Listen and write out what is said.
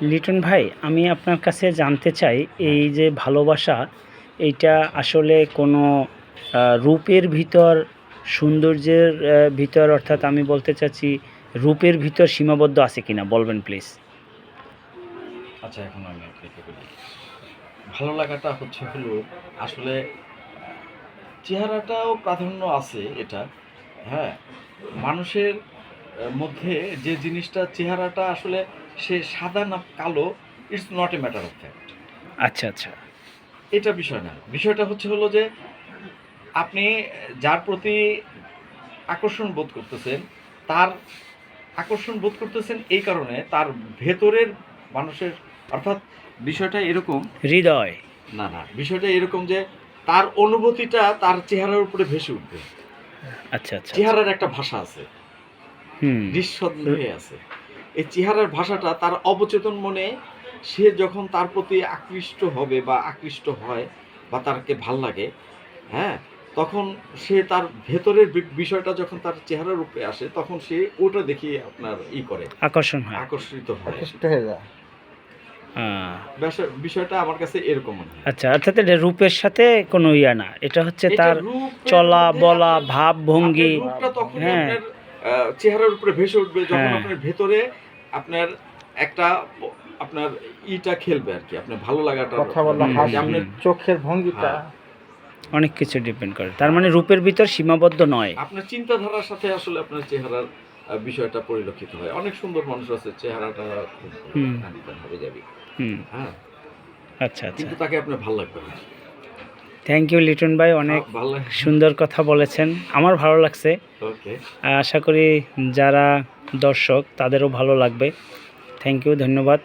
লিটন ভাই, আমি আপনার কাছে জানতে চাই এই যে ভালোবাসা, এইটা আসলে কোনো রূপের ভিতর, সৌন্দর্যের ভিতর, অর্থাৎ আমি বলতে চাচ্ছি রূপের ভিতর সীমাবদ্ধ আছে কিনা বলবেন প্লিজ। আচ্ছা, এখন আমি আপনাকে বলি। ভালো লাগাটা হলো আসলে চেহারাটাও প্রাধান্য আছে এটা। হ্যাঁ, মানুষের মধ্যে যে জিনিসটা চেহারাটা আসলে সে সাদা না কালো, it's not a matter of fact. আচ্ছা আচ্ছা। এটা বিষয় না। বিষয়টা হলো যে আপনি যার প্রতি আকর্ষণ বোধ করতেছেন, তার আকর্ষণ বোধ করতেছেন এই কারণে তার ভেতরের মানুষের, অর্থাৎ বিষয়টা এরকম, হৃদয়। না, বিষয়টা এরকম যে তার অনুভূতিটা তার চেহারার উপরে ভেসে উঠবে। আচ্ছা আচ্ছা। চেহারার একটা ভাষা আছে, হুম। নিঃসন্দেহে আছে। এই চেহারার ভাষাটা তার অবচেতন মনে, সে যখন তার প্রতি আকৃষ্ট হবে বা আকৃষ্ট হয় বা তারকে ভাল লাগে, হ্যাঁ, তখন সে তার ভেতরের বিষয়টা যখন তার চেহারার উপরে আসে, তখন সে ওটা দেখিয়ে আপনার করে আকর্ষণ হয়। আকর্ষিত হয়। আহ, বিষয়টা আমার কাছে এরকম মনে হয়। আচ্ছা, অর্থাৎ এটা রূপের সাথে কোনো ইয়া না, এটা হচ্ছে এটা তার রূপের চলা মধ্যে বলা, আপনার ভাব ভঙ্গি। রূপটা তখনই হ্যাঁ আপনার চেহারার উপরে ভেসে উঠবে যখন হ্যাঁ। আপনার ভেতরে আপনার একটা আপনার খেলবে আর কি, আপনার ভালো লাগাটা, কথা বলা, হুম, হাসি, আপনার চোখের ভঙ্গিটা। হ্যাঁ, অনেক কিছু ডিপেন্ড করে। তার মানে রূপের ভিতর সীমাবদ্ধ নয়। আপনার চিন্তাধারার সাথে আসলে আপনার চেহারার বিষয়টা পরিলক্ষিত হয়। অনেক সুন্দর মানুষ আছে, চেহারাটা খুব হুম। হবে যাবে, হুম। হ্যাঁ, আচ্ছা আচ্ছা। কিন্তু তাকে আপনার ভালো লাগবে না। থ্যাংক ইউ লিটন ভাই, অনেক ভালো। সুন্দর কথা বলেছেন, আমার ভালো লাগছে। ওকে, আশা করি যারা দর্শক তাদেরও ভালো লাগবে। থ্যাংক ইউ, ধন্যবাদ।